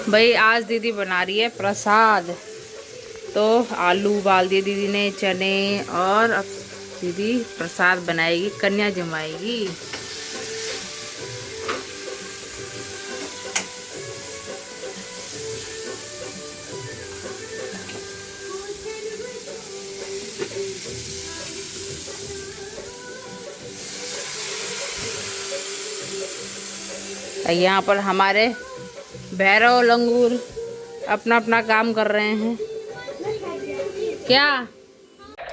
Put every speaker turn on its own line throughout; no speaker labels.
भाई आज दीदी बना रही है प्रसाद। तो आलू उबाल दिए दीदी ने, चने, और अब दीदी प्रसाद बनाएगी, कन्या जमाएगी। यहाँ पर हमारे भैरव लंगूर अपना अपना काम कर रहे हैं। क्या?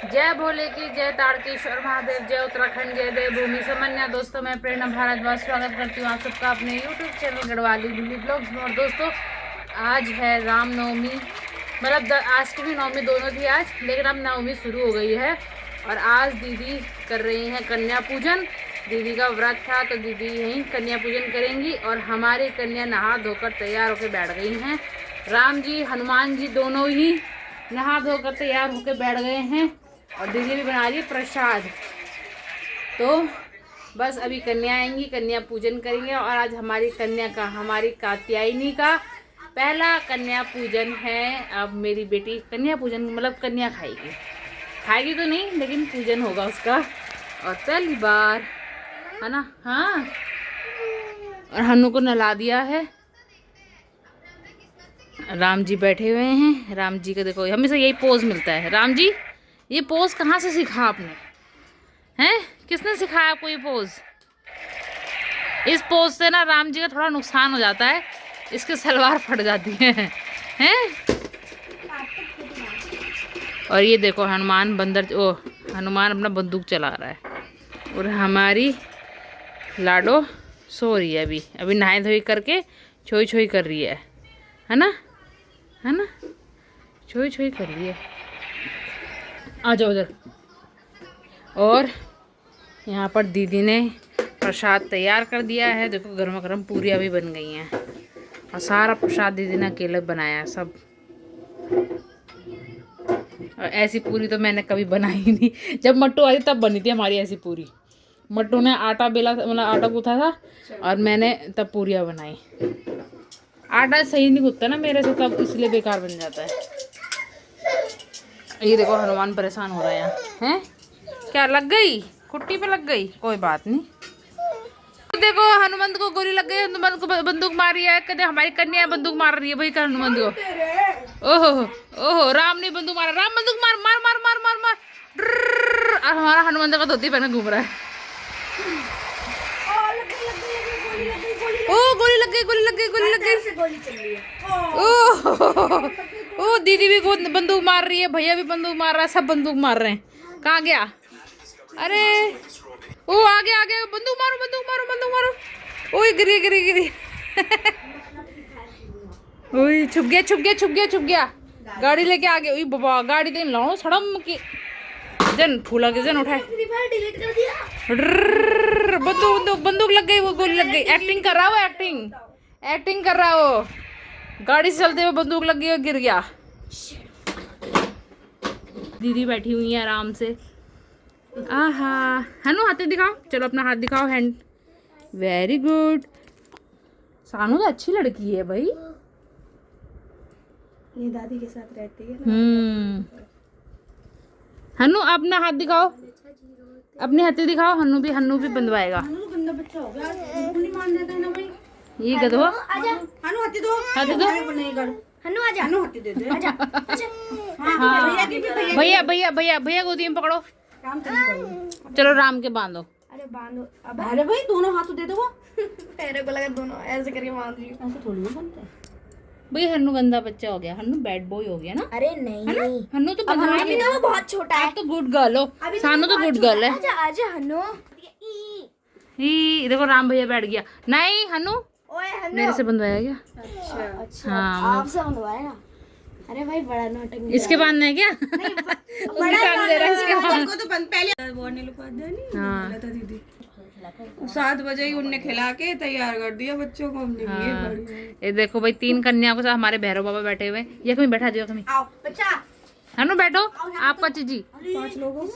जय भोले की जय, तारकेश्वर महादेव, जय उत्तराखंड, जय देवभूमि समन्या। दोस्तों मैं प्रेरणा भारद्वाज स्वागत करती हूँ आप सबका अपने YouTube channel Garhwali Delhi blogs में। और दोस्तों आज है रामनवमी, मतलब आज की भी नवमी दोनों थी आज, लेकिन अब नवमी शुरू हो गई है। और आज दीदी कर रही हैं कन्या पूजन। दीदी का व्रत था तो दीदी यहीं कन्या पूजन करेंगी। और हमारी कन्या नहा धोकर तैयार होकर बैठ गई हैं। राम जी हनुमान जी दोनों ही नहा धोकर तैयार होकर बैठ गए हैं। और दीदी भी बना रही है प्रसाद। तो बस अभी कन्या आएंगी, कन्या पूजन करेंगे। और आज हमारी कन्या का, हमारी कात्यायनी का पहला कन्या पूजन है। अब मेरी बेटी कन्या पूजन मतलब कन्या खाएगी तो नहीं, लेकिन पूजन होगा उसका। और पहली बार है ना। हाँ, और हन्नू को नहला दिया है। राम जी बैठे हुए हैं। राम जी का देखो हमेशा यही पोज मिलता है। राम जी ये पोज कहाँ से सीखा आपने? हैं, किसने सिखाया आपको ये पोज? इस पोज से ना राम जी का थोड़ा नुकसान हो जाता है, इसके सलवार फट जाती है। हैं? और ये देखो हनुमान हनुमान अपना बंदूक चला रहा है। और हमारी लाडो सो रही है अभी नहाई धोई करके छोई छोई कर रही है ना, छोई छोई कर रही है। आ जाओ उधर। और यहाँ पर दीदी ने प्रसाद तैयार कर दिया है। देखो गर्मा गर्म पूरियाँ भी बन गई हैं। और सारा प्रसाद दीदी ने अकेले बनाया है सब। और ऐसी पूरी तो मैंने कभी बनाई नहीं। जब मट्टू आई तब बनी थी हमारी ऐसी पूरी। मट्टू ने आटा बेला, मतलब आटा गूथा था और मैंने तब पूरियाँ बनाई। आटा सही नहीं गूथता ना मेरे से, तब इसलिए बेकार बन जाता है। ये देखो हनुमान परेशान हो रहा है यहाँ। हैं? क्या लग गई? खुट्टी पे लग गई? कोई बात नहीं। देखो हनुमंत को गोली लग गई, हनुमंत को बंदूक मारी है। कहते हमारी कन्या बंदूक मार रही है भाई हनुमंत को। ओहो राम ने बंदूक मारा। राम बंदूक मार मार मार मार मार मार। और हमारा हनुमंत का धोती पहने घूम रहा है। ओ गोली लग गई। ओ दीदी भी बंदूक मार रही है, भैया भी बंदूक मार रहा है, सब बंदूक मार रहे हैं। कहाँ गया? अरे ओ आगे बंदूक मारो। ओए गिरी। ओए छुप गया। गाड़ी लेके आ गया। ओए बाबा गाड़ी देन लाओ सड़म की जन फूला के जन उठाए। बंदूक लग गई, वो गोली लग गई। एक्टिंग कर रहा है वो। गाड़ी से चलते हुए बंदूक लग गई और गिर गया। दीदी बैठी हुई है आराम से। आहा हनु हाथ दिखाओ, चलो अपना हाथ दिखाओ, हैंड। Very good. सानू तो अच्छी लड़की है भाई,
ये दादी के साथ रहती है ना।
हनु अपना हाथ दिखाओ, अपने हाथी दिखाओ। हन्नू भी बंधवाएगा।
गंदा बच्चा हो गया, बिल्कुल नहीं मान देता है ना भाई।
ये कह दो।
आजा हनु हाथी दो। हनु आजा, हनु हाथी दे दे। आजा।
हाँ भैया गोदी में पकड़ो।
काम तो नहीं करूंगी।
चलो राम के बांधो।
अरे बांधो। अब अरे भाई दोनों हाथ दे दो। मेरे को लगा दोनों ऐसे करके बांध रही हूं। ऐसे थोड़ी ना बनता है
भाई। हन्नू गंदा बच्चा हो गया, हन्नू बैड बॉय हो गया ना।
अरे नहीं,
हन्नू तो
अभी ना वो बहुत छोटा है।
आप तो गुड गर्ल हो, सानू तो गुड गर्ल है।
आजा हन्नू।
ही देखो राम भैया बैठ गया। नहीं हन्नू,
ओए हन्नू
मेरे से बंधवाया गया।
अच्छा
हाँ
आपसे बंधवाया। अरे भाई बड़ा नाटक
इसके बांधना है क्या? उसने काम दे रहा है इसके बांध
को तो पहले बोर्ड ने लुका दिया नहीं।
हाँ
दीदी 7 बजे ही उनने खिला के तैयार कर दिया बच्चों को। हमने
हाँ। ये देखो भाई 3 कन्याओं के साथ हमारे भैरव बाबा बैठे हुए। ये कहीं बैठा दियो कहीं।
आओ बच्चा,
हनु बैठो आपका चीजी।
5 लोगों।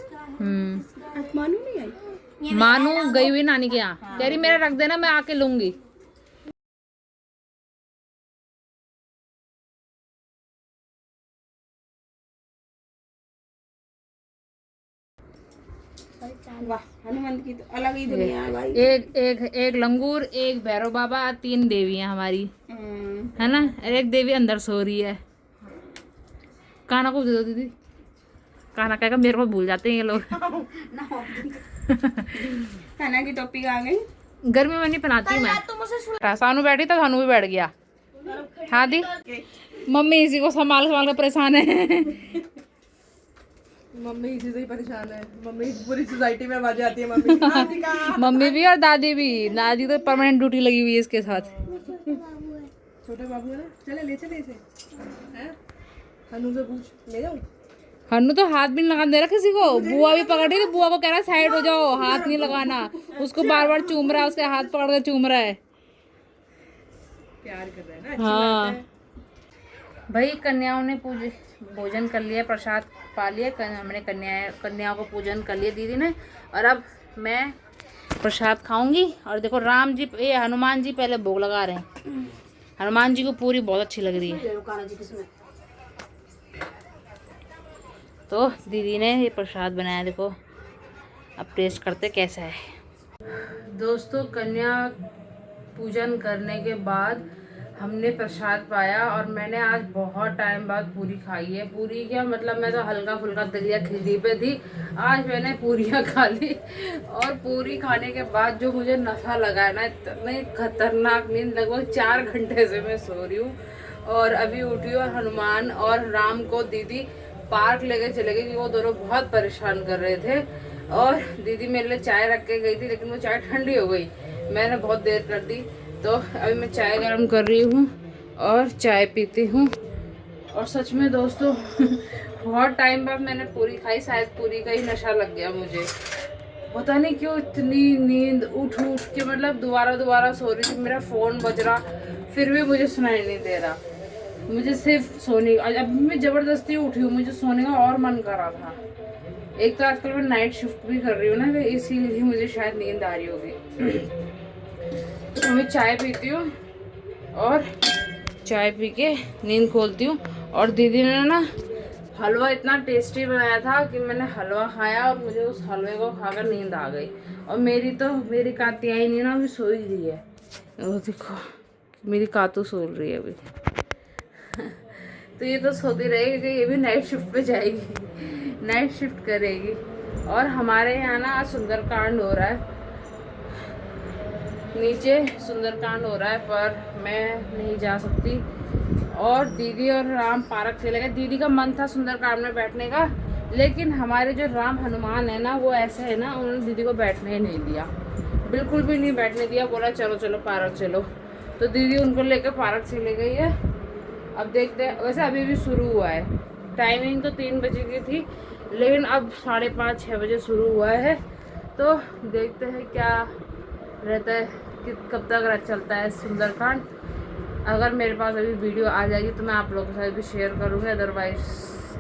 मानू नहीं आई।
मानू गई हुई नानी के यहाँ, कह रही मेरा रख देना मैं आके लूंगी।
वाह, हनुमान की तो अलग ही दुनिया है भाई।
एक लंगूर, एक भैरव बाबा, 3 देवियां हमारी, है ना। और एक देवी अंदर सो रही है। काना को दे दो दीदी। काना कहेगा मेरे को भूल जाते हैं ये लोग।
काना की टोपी आ गई।
गर्मी में नहीं पहनाती हूँ मैं। सानू बैठी तो सानू भी बैठ गया। हाँ दी, मम्मी इसी को संभाल संभाल कर परेशान है।
मम्मी इसी से ही परेशान है। मम्मी पूरी सोसाइटी में आवाज आती है मम्मी।
मम्मी भी और दादी भी। दादी तो परमानेंट ड्यूटी लगी हुई है इसके साथ।
छोटे बाबू है ना, चले ले चले इसे। हैं? हनु से पूछ, ले जाऊं?
हन्नू तो हाथ भी नहीं लगा दे रहा किसी को। बुआ भी पकड़ रही थी, बुआ को कह रहा है साइड हो जाओ, हाथ नहीं लगाना। उसको बार बार चूम रहा है, उसके हाथ पकड़ कर चूम रहा है।
प्यार कर रहा है ना, अच्छी
हाँ
बात है।
भाई, कन्याओं ने भोजन कर लिया, प्रसाद पा लिया। हमने कन्याओं को पूजन कर लिया दीदी ने। और अब मैं प्रसाद खाऊंगी। और देखो राम जी, ये हनुमान जी पहले भोग लगा रहे हैं। हनुमान जी को पूरी बहुत अच्छी लग रही है। तो दीदी ने ये प्रसाद बनाया, देखो अब टेस्ट करते कैसा है। दोस्तों, कन्या पूजन करने के बाद हमने प्रसाद पाया और मैंने आज बहुत टाइम बाद पूरी खाई है। पूरी क्या मतलब, मैं तो हल्का फुल्का दलिया खिचड़ी पे थी। आज मैंने पूरियाँ खा ली। और पूरी खाने के बाद जो मुझे नशा लगा है ना, इतनी खतरनाक नींद, लगभग 4 घंटे से मैं सो रही हूँ। और अभी उठी और हनुमान और राम को दीदी पार्क लेके चले गए, क्योंकि वो दोनों बहुत परेशान कर रहे थे। और दीदी मेरे लिए चाय रख के गई थी, लेकिन वो चाय ठंडी हो गई। मैंने बहुत देर कर दी। तो अभी मैं चाय गर्म कर रही हूँ और चाय पीती हूँ। और सच में दोस्तों बहुत टाइम बाद मैंने पूरी खाई। शायद पूरी का ही नशा लग गया मुझे, पता नहीं क्यों। इतनी नींद उठ के मतलब दोबारा सो रही थी। मेरा फ़ोन बज रहा, फिर भी मुझे सुनाई नहीं दे रहा। मुझे सिर्फ सोने, अब मैं ज़बरदस्ती उठी हूँ, मुझे सोने का और मन कर रहा था। एक तो आजकल मैं नाइट शिफ्ट भी कर रही हूँ ना, तो इसीलिए मुझे शायद नींद आ रही होगी। तो मैं चाय पीती हूँ और चाय पी के नींद खोलती हूँ। और दीदी ने ना हलवा इतना टेस्टी बनाया था कि मैंने हलवा खाया और मुझे उस हलवे को खाकर नींद आ गई। और मेरी कातिया ही नहीं ना, अभी सो ही रही है। वो देखो मेरी कातू सो रही है अभी। तो ये तो सोती रहेगी कि ये भी नाइट शिफ्ट पे जाएगी, नाइट शिफ्ट करेगी। और हमारे यहाँ ना आज सुंदरकांड हो रहा है, नीचे सुंदरकांड हो रहा है, पर मैं नहीं जा सकती। और दीदी और राम पार्क चले गए। दीदी का मन था सुंदरकांड में बैठने का, लेकिन हमारे जो राम हनुमान है ना, वो ऐसे है ना, उन्होंने दीदी को बैठने ही नहीं दिया, बिल्कुल भी नहीं बैठने दिया। बोला चलो चलो पार्क चलो। तो दीदी उनको लेकर पार्क चली गई है। अब देखते हैं, वैसे अभी भी शुरू हुआ है। टाइमिंग तो 3 बजे की थी, लेकिन अब 5:30-6 बजे शुरू हुआ है। तो देखते हैं क्या रहता है, कि कब तक चलता है सुंदरकांड। अगर मेरे पास अभी वीडियो आ जाएगी तो मैं आप लोगों के साथ भी शेयर करूँगी, अदरवाइज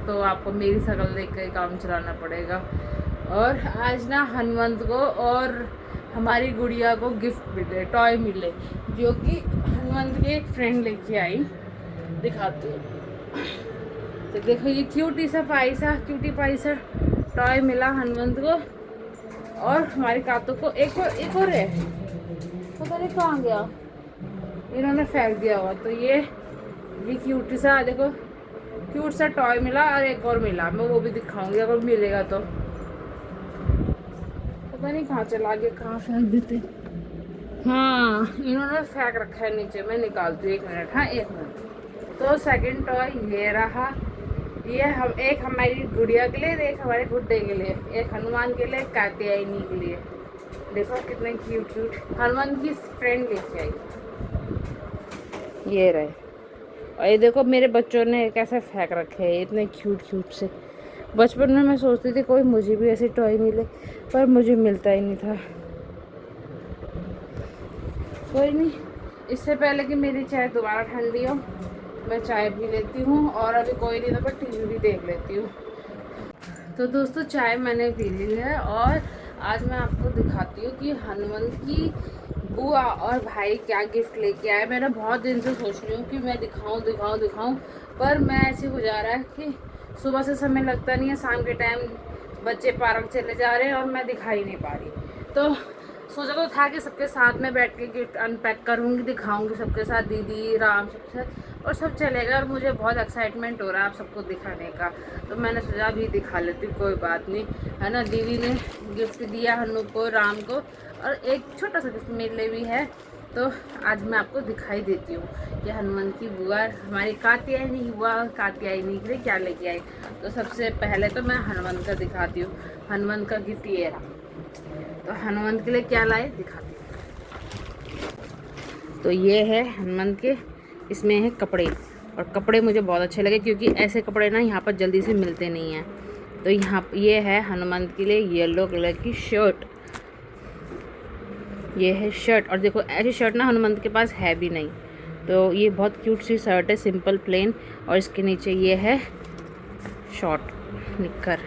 तो आपको मेरी शक्ल देख कर काम चलाना पड़ेगा। और आज ना हनुमंत को और हमारी गुड़िया को गिफ्ट मिले, टॉय मिले, जो कि हनुमंत की एक फ्रेंड लेके आई। दिखाती हूँ। तो देखो ये क्यूटी पाइसा टॉय मिला हनुमंत को। और हमारी कातों को एक और है, पता नहीं कहाँ गया, इन्होंने फेंक दिया हुआ। तो ये क्यूटी सा, देखो क्यूट सा टॉय मिला और एक और मिला। मैं वो भी दिखाऊंगी अगर मिलेगा तो। पता नहीं कहाँ चला गया, कहाँ फेंक देते। हाँ, इन्होंने फेंक रखा है नीचे। मैं निकालती हूँ, 1 मिनट। हाँ 1 मिनट। तो सेकंड टॉय ये रहा। ये हम एक हमारी गुड़िया के लिए, एक हमारे गुड्डे के लिए, एक हनुमान के लिए, एक कात्यायनी के लिए। देखो कितने क्यूट हनुमान की फ्रेंड लेके आई, ये रहे। और ये देखो मेरे बच्चों ने कैसे फेंक रखे हैं, इतने क्यूट से। बचपन में मैं सोचती थी कोई मुझे भी ऐसे टॉय मिले, पर मुझे मिलता ही नहीं था। कोई नहीं, इससे पहले कि मेरी चाय दोबारा ठंडी हो, मैं चाय पी लेती हूँ। और अभी कोई नहीं तो मैं टीवी भी देख लेती हूँ। तो दोस्तों चाय मैंने पी ली है और आज मैं आपको दिखाती हूँ कि हनुमंत की बुआ और भाई क्या गिफ्ट लेके आए। मैंने बहुत दिन से सोच रही हूँ कि मैं दिखाऊं, पर मैं ऐसे हो जा रहा है कि सुबह से समय लगता नहीं है, शाम के टाइम बच्चे पार्क चले जा रहे हैं और मैं दिखाई नहीं पा रही। तो सोचा तो था कि सबके साथ में बैठ के गिफ्ट अनपैक करूँगी, दिखाऊंगी सबके साथ, दीदी राम सबके साथ, और सब चलेगा। और मुझे बहुत एक्साइटमेंट हो रहा है आप सबको दिखाने का, तो मैंने सोचा अभी दिखा लेती हूँ, कोई बात नहीं, है ना। दीदी ने गिफ्ट दिया हनु को, राम को, और एक छोटा सा गिफ्ट मेरे लिए भी है। तो आज मैं आपको दिखाई देती हूँ कि हनुमान की बुआ हमारी कात्यायनी बुआ कात्यायनी के लिए क्या लेके आई। तो सबसे पहले तो मैं हनुमान का दिखाती हूँ। हनुमान का गिफ्ट ये रहा, तो हनुमान के लिए क्या लाए दिखाती हूँ। तो ये है हनुमान के, इसमें है कपड़े, और कपड़े मुझे बहुत अच्छे लगे क्योंकि ऐसे कपड़े ना यहाँ पर जल्दी से मिलते नहीं हैं। तो यहाँ ये है हनुमान के लिए येलो कलर की शर्ट, ये है शर्ट। और देखो ऐसी शर्ट ना हनुमान के पास है भी नहीं, तो ये बहुत क्यूट सी शर्ट है, सिंपल प्लेन। और इसके नीचे ये है शॉर्ट निक्कर।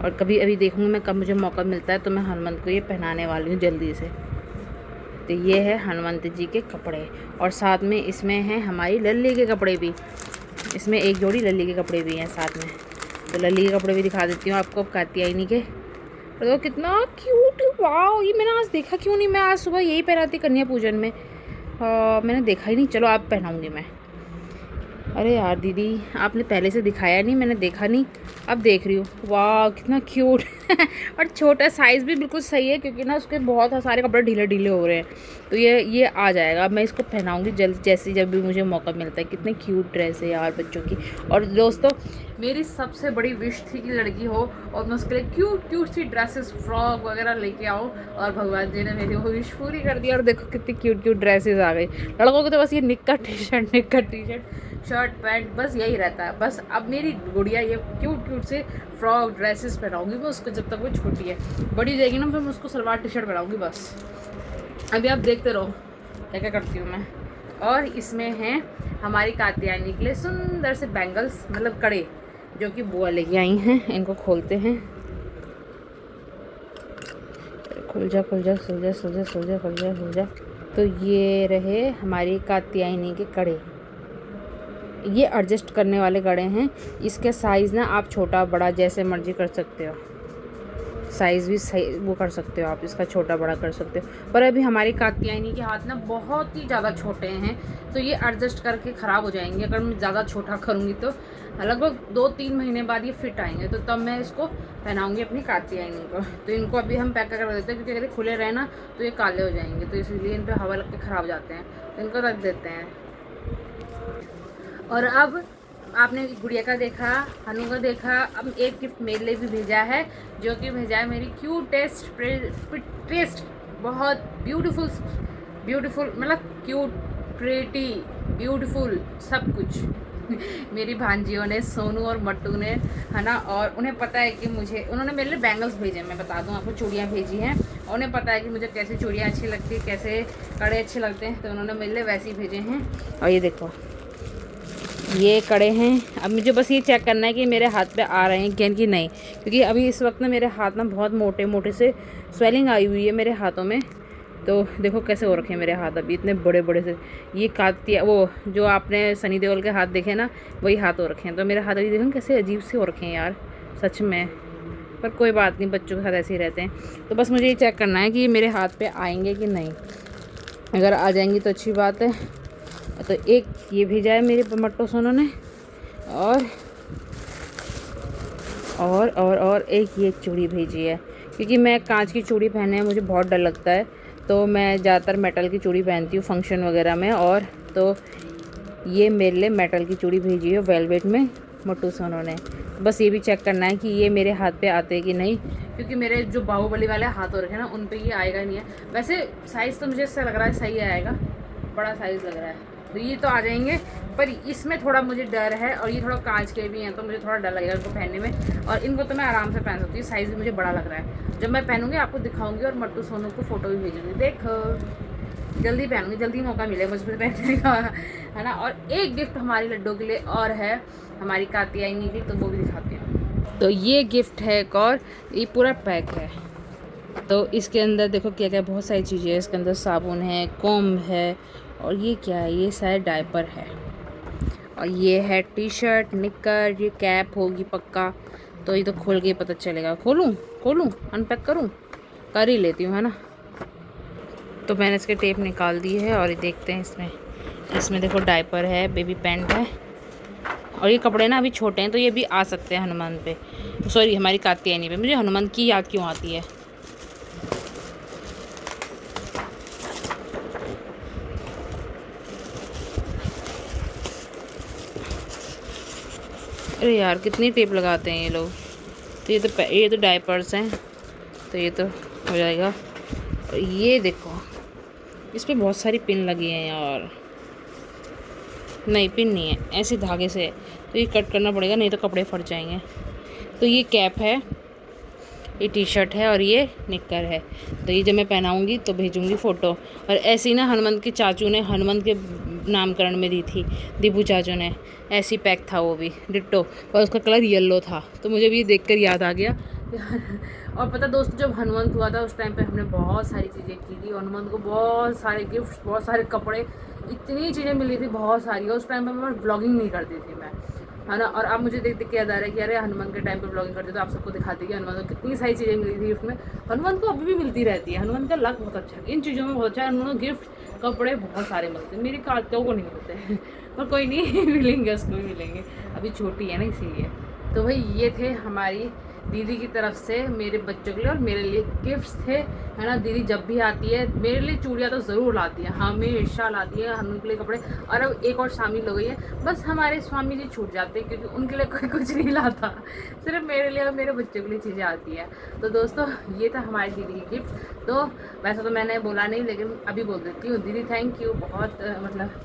और कभी अभी देखूँगी मैं कब मुझे मौका मिलता है तो मैं हनुमान को ये पहनाने वाली हूँ जल्दी से। तो ये है हनुमंत जी के कपड़े, और साथ में इसमें है हमारी लल्ली के कपड़े भी। इसमें एक जोड़ी लल्ली के कपड़े भी हैं साथ में। तो लल्ली के कपड़े भी दिखा देती हूँ आपको, कात्यायनी के। और तो कितना क्यूट, वाह, ये मैंने आज देखा क्यों नहीं, मैं आज सुबह यही पहनाती कन्या पूजन में, मैंने देखा ही नहीं। चलो आप पहनाऊँगी मैं। अरे यार दीदी आपने पहले से दिखाया नहीं, मैंने देखा नहीं, अब देख रही हूँ। वाह कितना क्यूट और छोटा साइज़ भी बिल्कुल सही है क्योंकि ना उसके बहुत सारे कपड़े ढीले ढीले हो रहे हैं। तो ये आ जाएगा, मैं इसको पहनाऊँगी जल्द, जैसे जब भी मुझे मौका मिलता है। कितने क्यूट ड्रेस है यार बच्चों की। और दोस्तों मेरी सबसे बड़ी विश थी कि लड़की हो और मैं उसके लिए क्यूट क्यूट सी ड्रेसेस, फ्रॉक वगैरह लेके आऊँ, और भगवान जी ने मेरी वो विश पूरी कर दी। और देखो कितनी क्यूट क्यूट ड्रेसेस आ गई। लड़कों को तो बस ये निक्कर टी शर्ट शर्ट पैंट बस यही रहता है। बस अब मेरी गुड़िया ये क्यूट क्यूट से फ्रॉक ड्रेसेस पहनाऊंगी मैं उसको, जब तक वो छोटी है। बड़ी हो जाएगी ना फिर मैं उसको सलवार टी शर्ट पहनाऊंगी बस। अभी आप देखते रहो क्या क्या करती हूँ मैं। और इसमें है हमारी कात्यायनी के लिए सुंदर से बैंगल्स, मतलब कड़े, जो कि बुआ लेके आई हैं। इनको खोलते हैं, खुल जा खुल जा खुल जा खुल जा खुल जा खुल जा खुल जा। तो ये रहे हमारी कात्यायनी के कड़े। ये एडजस्ट करने वाले कड़े हैं। इसके साइज़ ना आप छोटा बड़ा जैसे मर्जी कर सकते हो, साइज़ भी सही वो कर सकते हो आप, इसका छोटा बड़ा कर सकते हो। पर अभी हमारी कात्यायनी के हाथ ना बहुत ही ज़्यादा छोटे हैं, तो ये एडजस्ट करके ख़राब हो जाएंगे अगर मैं ज़्यादा छोटा करूँगी। तो लगभग 2-3 महीने बाद ये फिट आएंगे, तो तब मैं इसको पहनाऊँगी अपनी कात्यायनी को। तो इनको अभी हम पैक कर देते हैं क्योंकि अगर खुले रहे ना तो ये काले हो जाएंगे, तो इसलिए इन पर हवा लग के ख़राब जाते हैं, तो इनको रख देते हैं। और अब आपने गुड़िया का देखा, हनु का देखा, अब एक गिफ्ट मेरे लिए भी भेजा है, जो कि भेजा है मेरी क्यूटेस्ट बहुत ब्यूटीफुल मतलब क्यूट, प्रेटी, ब्यूटीफुल सब कुछ मेरी भांजियों ने, सोनू और मट्टू ने, है ना। और उन्हें पता है कि मुझे, उन्होंने मेरे लिए बैंगल्स भेजे, मैं बता दूं आपको, चूड़ियाँ भेजी हैं। और उन्हें पता है कि मुझे कैसे चूड़ियाँ अच्छी लगती है, कैसे कड़े अच्छे लगते हैं, तो उन्होंने मेरे लिए वैसे ही भेजे हैं। और ये देखो ये कड़े हैं। अब मुझे बस ये चेक करना है कि मेरे हाथ पे आ रहे हैं कि नहीं, क्योंकि अभी इस वक्त ना मेरे हाथ ना बहुत मोटे मोटे से स्वेलिंग आई हुई है मेरे हाथों में। तो देखो कैसे हो रखे हैं मेरे हाथ अभी, इतने बड़े बड़े से। ये कातिया, वो जो आपने सनी देओल के हाथ देखे ना, वही हाथ हो रखे हैं। तो मेरे हाथ अभी देखो कैसे अजीब से हो रखे हैं यार सच में। पर कोई बात नहीं, बच्चों के साथ ऐसे ही रहते हैं। तो बस मुझे ये चेक करना है कि ये मेरे हाथ पे आएंगे कि नहीं। अगर आ जाएंगी तो अच्छी बात है। तो एक ये भेजा है मेरे मट्टू सोनू ने, और एक ये चूड़ी भेजी है, क्योंकि मैं कांच की चूड़ी पहनने में मुझे बहुत डर लगता है। तो मैं ज़्यादातर मेटल की चूड़ी पहनती हूँ फंक्शन वगैरह में। और तो ये मेरे लिए मेटल की चूड़ी भेजी है वेलवेट में मट्टू सोनू ने। बस ये भी चेक करना है कि ये मेरे हाथ पे आते हैं कि नहीं, क्योंकि मेरे जो बाहुबली वाले हाथ हो रखे हैं ना, उन पे ये आएगा नहीं है। वैसे साइज़ तो मुझे इससे लग रहा है सही आएगा, बड़ा साइज़ लग रहा है, तो ये तो आ जाएंगे। पर इसमें थोड़ा मुझे डर है, और ये थोड़ा कांच के भी हैं, तो मुझे थोड़ा डर लगेगा इनको पहनने में। और इनको तो मैं आराम से पहन सकती हूँ, साइज़ भी मुझे बड़ा लग रहा है। जब मैं पहनूंगी आपको दिखाऊंगी, और मट्टू सोनू को फ़ोटो भी भेजूंगी। देखो जल्दी पहनूंगी, जल्दी मौका मिले मुझे पहनने का, है ना। और एक गिफ्ट हमारी लड्डू के लिए और है, हमारी कात्यायनी की, तो वो भी दिखाती हूँ। तो ये गिफ्ट है एक और, ये पूरा पैक है। तो इसके अंदर देखो क्या क्या बहुत सारी चीज़ें हैं। इसके अंदर साबुन है, कॉम्ब है, और ये क्या है, ये शायद डायपर है। और ये है टी शर्ट, निक्कर, ये कैप होगी पक्का। तो ये तो खोल के पता चलेगा। खोलूँ अनपैक करूँ, कर ही लेती हूँ, है ना। तो मैंने इसके टेप निकाल दी है और ये देखते हैं इसमें देखो डायपर है, बेबी पैंट है। और ये कपड़े ना अभी छोटे हैं तो ये भी आ सकते हैं हनुमान पे, सॉरी हमारी कात्यायनी पे। मुझे हनुमान की याद क्यों आती है। अरे यार कितनी टेप लगाते हैं ये लोग। तो ये तो डायपर्स हैं, तो ये तो हो जाएगा। और ये देखो इस पर बहुत सारी पिन लगी हैं यार। नहीं पिन नहीं है, ऐसे धागे से, तो ये कट करना पड़ेगा नहीं तो कपड़े फट जाएंगे। तो ये कैप है, ये टी शर्ट है और ये निक्कर है। तो ये जब मैं पहनाऊँगी तो भेजूँगी फ़ोटो। और ऐसी ही ना हनुमंत के चाचू ने हनुमंत के नामकरण में दी थी, दीपू चाचू ने, ऐसी पैक था वो भी डिट्टो, और उसका कलर येलो था। तो मुझे भी देखकर याद आ गया। और पता दोस्तों जब हनुमंत हुआ था उस टाइम पे हमने बहुत सारी चीज़ें की थी। हनुमंत को बहुत सारे गिफ्ट्स, बहुत सारे कपड़े, इतनी चीज़ें मिली थी बहुत सारी। और उस टाइम पे मैं ब्लॉगिंग नहीं करती थी मैं, है ना। और अब मुझे देख के याद आ रहा है कि अरे हनुमान के टाइम पे ब्लॉगिंग करते तो आप सबको दिखाती कि हनुमान को कितनी सारी चीज़ें मिली थी गिफ्ट में। हनुमान को अभी भी मिलती रहती है, हनुमान का लक बहुत अच्छा है इन चीज़ों में, बहुत अच्छा है। हनुमान गिफ्ट कपड़े बहुत सारे मिलते हैं, मेरी कातियों को नहीं मिलते हैं। पर कोई नहीं मिलेंगे, उसको भी मिलेंगे, अभी छोटी है ना इसीलिए। तो भाई ये थे हमारी दीदी की तरफ से मेरे बच्चों के लिए और मेरे लिए गिफ्ट्स थे, है ना। दीदी जब भी आती है मेरे लिए चूड़ियाँ तो ज़रूर लाती है, हमेशा लाती है हनुमान के लिए कपड़े। और अब एक और शामिल हो गई है, बस हमारे स्वामी जी छूट जाते हैं क्योंकि उनके लिए कोई कुछ नहीं लाता, सिर्फ मेरे लिए और मेरे बच्चों के लिए चीज़ें आती है। तो दोस्तों ये था हमारी दीदी की गिफ्ट। तो वैसे तो मैंने बोला नहीं लेकिन अभी बोल देती हूँ, दीदी थैंक यू बहुत, मतलब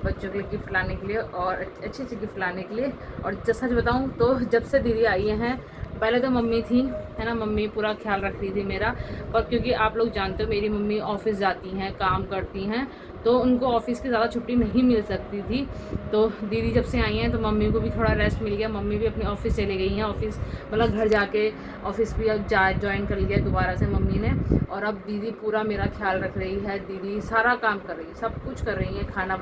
बच्चों के लिए गिफ्ट लाने के लिए और अच्छे अच्छे गिफ्ट लाने के लिए। और सच बताऊँ तो जब से दीदी आई हैं, पहले तो मम्मी थी, है ना, मम्मी पूरा ख्याल रख रही थी मेरा। पर क्योंकि आप लोग जानते हो मेरी मम्मी ऑफिस जाती हैं, काम करती हैं, तो उनको ऑफिस की ज़्यादा छुट्टी नहीं मिल सकती थी। तो दीदी जब से आई हैं तो मम्मी को भी थोड़ा रेस्ट मिल गया। मम्मी भी अपने ऑफिस चले गई हैं, ऑफिस मतलब घर जाके ऑफिस भी अब ज्वाइन कर लिया दोबारा से मम्मी ने। और अब दीदी पूरा मेरा ख्याल रख रही है, दीदी सारा काम कर रही है, सब कुछ कर रही है। खाना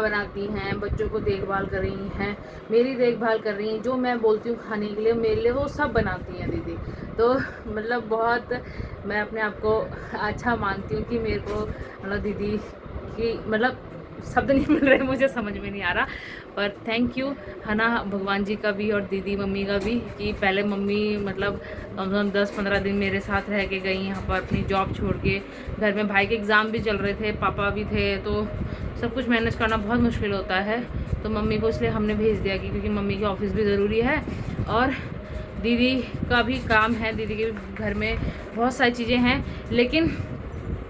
बनाती हैं, बच्चों को देखभाल कर रही हैं, मेरी देखभाल कर रही हैं, जो मैं बोलती हूँ खाने के लिए मेरे लिए वो सब बनाती हैं दीदी। तो मतलब बहुत मैं अपने आप को अच्छा मानती हूँ कि मेरे को मतलब दीदी की मतलब शब्द नहीं मिल रहे, मुझे समझ में नहीं आ रहा। पर थैंक यू, है ना, भगवान जी का भी और दीदी मम्मी का भी, कि पहले मम्मी मतलब कम से कम 10-15 दिन मेरे साथ रह के गई यहाँ पर अपनी जॉब छोड़ के। घर में भाई के एग्ज़ाम भी चल रहे थे, पापा भी थे, तो सब कुछ मैनेज करना बहुत मुश्किल होता है। तो मम्मी को इसलिए हमने भेज दिया कि क्योंकि मम्मी की ऑफिस भी ज़रूरी है और दीदी का भी काम है, दीदी के घर में बहुत सारी चीज़ें हैं। लेकिन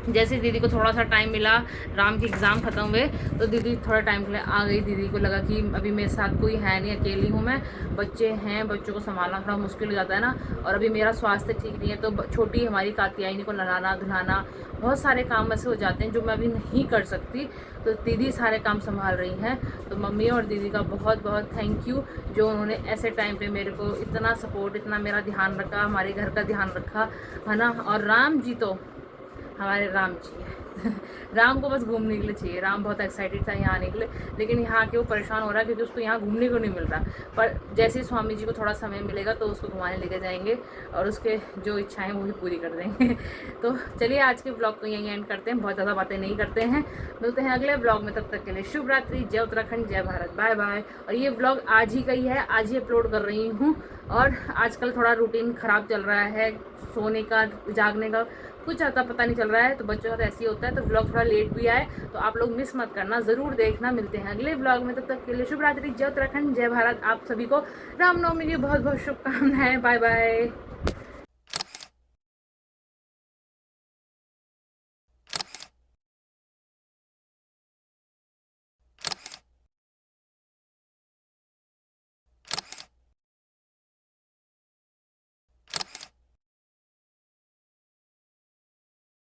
जैसे दीदी को थोड़ा सा टाइम मिला, राम के एग्ज़ाम ख़त्म हुए, तो दीदी थोड़ा टाइम के लिए आ गई। दीदी को लगा कि अभी मेरे साथ कोई है नहीं, अकेली हूँ मैं, बच्चे हैं, बच्चों को संभालना थोड़ा मुश्किल हो जाता है ना। और अभी मेरा स्वास्थ्य ठीक नहीं है, तो छोटी हमारी कात्यायनी को नहलाना धुलाना, बहुत सारे काम ऐसे हो जाते हैं जो मैं अभी नहीं कर सकती, तो दीदी सारे काम संभाल रही हैं। तो मम्मी और दीदी का बहुत बहुत थैंक यू, जो उन्होंने ऐसे टाइम पे मेरे को इतना सपोर्ट, इतना मेरा ध्यान रखा, हमारे घर का ध्यान रखा, है ना। और राम जी तो हमारे राम जी है राम को बस घूमने के लिए चाहिए, राम बहुत एक्साइटेड था यहाँ आने के लिए, लेकिन यहाँ के वो परेशान हो रहा है क्योंकि उसको यहाँ घूमने को नहीं मिल रहा। पर जैसे स्वामी जी को थोड़ा समय मिलेगा तो उसको घुमाने लेके जाएंगे और उसके जो इच्छाएं वो भी पूरी कर देंगे। तो चलिए आज के ब्लॉग को यहीं एंड करते हैं, बहुत ज़्यादा बातें नहीं करते हैं, मिलते हैं अगले ब्लॉग में। तब तक के लिए शुभ रात्रि, जय उत्तराखंड, जय भारत, बाय बाय। और ये ब्लॉग आज ही का ही है, आज ही अपलोड कर रही हूँ। और आजकल थोड़ा रूटीन ख़राब चल रहा है, सोने का जागने का कुछ आता पता नहीं चल रहा है, तो बच्चों का तो ऐसे ही होता है, तो ब्लॉग थोड़ा लेट भी आए तो आप लोग मिस मत करना, ज़रूर देखना। मिलते हैं अगले ब्लॉग में, तब तक के लिए शुभ रात्रि, जय उत्तराखंड, जय भारत। आप सभी को रामनवमी की बहुत बहुत शुभकामनाएं, बाय बाय।